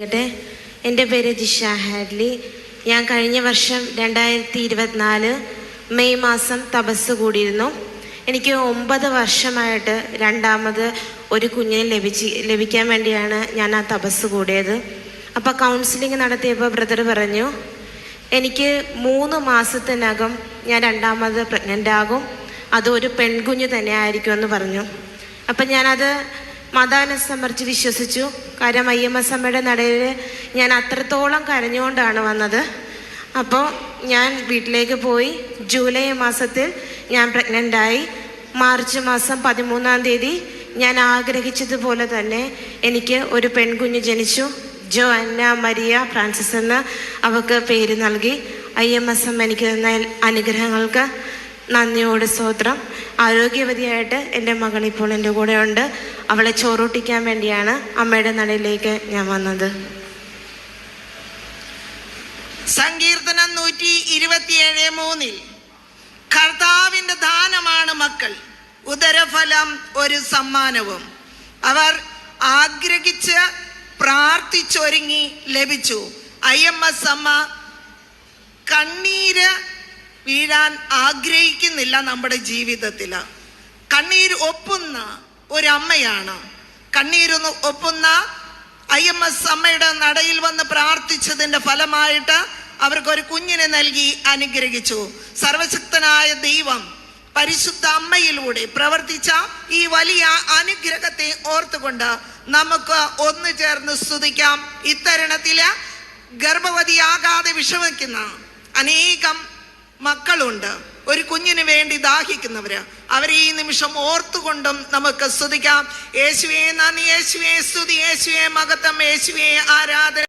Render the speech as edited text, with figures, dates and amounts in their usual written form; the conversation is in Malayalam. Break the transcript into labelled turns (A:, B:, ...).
A: എൻ്റെ പേര് ജിഷ ഹാഡ്ലി. ഞാൻ കഴിഞ്ഞ വർഷം 2024 മെയ് മാസം തപസ് കൂടിയിരുന്നു. എനിക്ക് 9 വർഷമായിട്ട് രണ്ടാമത് ഒരു കുഞ്ഞിനെ ലഭിക്കാൻ വേണ്ടിയാണ് ഞാൻ ആ തപസ് കൂടിയത്. അപ്പോൾ കൗൺസിലിംഗ് നടത്തിയപ്പോൾ ബ്രദർ പറഞ്ഞു, എനിക്ക് 3 മാസത്തിനകം ഞാൻ രണ്ടാമത് പ്രഗ്നൻ്റ് ആകും, അത് ഒരു പെൺകുഞ്ഞ് തന്നെ ആയിരിക്കുമെന്ന് പറഞ്ഞു. അപ്പം ഞാനത് മതാനുസമർച്ച് വിശ്വസിച്ചു. കാര്യം അയ്യമ്മസമ്മയുടെ നടയിൽ ഞാൻ അത്രത്തോളം കരഞ്ഞുകൊണ്ടാണ് വന്നത്. അപ്പോൾ ഞാൻ വീട്ടിലേക്ക് പോയി. ജൂലൈ മാസത്തിൽ ഞാൻ പ്രഗ്നൻ്റായി. മാർച്ച് മാസം 13-ാം തീയതി ഞാൻ ആഗ്രഹിച്ചതുപോലെ തന്നെ എനിക്ക് ഒരു പെൺകുഞ്ഞ് ജനിച്ചു. ജോഅന്ന മരിയ ഫ്രാൻസിസ് എന്ന് അവൾക്ക് പേര് നൽകി. അയ്യമ്മസമ്മ എനിക്ക് തന്ന അനുഗ്രഹങ്ങൾക്ക് നന്ദിയോട് സ്തോത്രം. ആരോഗ്യവതിയായിട്ട് എൻ്റെ മകൾ ഇപ്പോൾ എൻ്റെ കൂടെ ഉണ്ട്. അവളെ ചോറൂട്ടിക്കാൻ വേണ്ടിയാണ് അമ്മയുടെ നടയിലേക്ക് ഞാൻ വന്നത്.
B: സങ്കീർത്തനം 127:3 കർത്താവിൻ്റെ ദാനമാണ് മക്കൾ, ഉദരഫലം ഒരു സമ്മാനവും. അവർ ആഗ്രഹിച്ച് പ്രാർത്ഥിച്ചൊരുങ്ങി ലഭിച്ചു. അയ്യമ്മസമ്മ കണ്ണീര് വീഴാൻ ആഗ്രഹിക്കുന്നില്ല. നമ്മുടെ ജീവിതത്തിൽ കണ്ണീര് ഒപ്പുന്ന ഒരമ്മയാണ്. കണ്ണീരൊന്ന് ഒപ്പുന്ന അയ്യമ്മസമ്മയുടെ നടയിൽ വന്ന് പ്രാർത്ഥിച്ചതിൻ്റെ ഫലമായിട്ട് അവർക്കൊരു കുഞ്ഞിനെ നൽകി അനുഗ്രഹിച്ചു. സർവശക്തനായ ദൈവം പരിശുദ്ധ അമ്മയിലൂടെ പ്രവർത്തിച്ച ഈ വലിയ അനുഗ്രഹത്തെ ഓർത്തുകൊണ്ട് നമുക്ക് ഒന്നു ചേർന്ന് സ്തുതിക്കാം. ഇത്തരുണത്തില് ഗർഭവതിയാകാതെ വിഷമിക്കുന്ന അനേകം മക്കളുണ്ട്, ഒരു കുഞ്ഞിന് വേണ്ടി ദാഹിക്കുന്നവര്. അവരെ ഈ നിമിഷം ഓർത്തുകൊണ്ടും നമുക്ക് സ്തുതിക്കാം. യേശുവേ നന്ദി, യേശുവേ സ്തുതി, യേശുവേ മഹത്വം, യേശുവേ ആരാധന.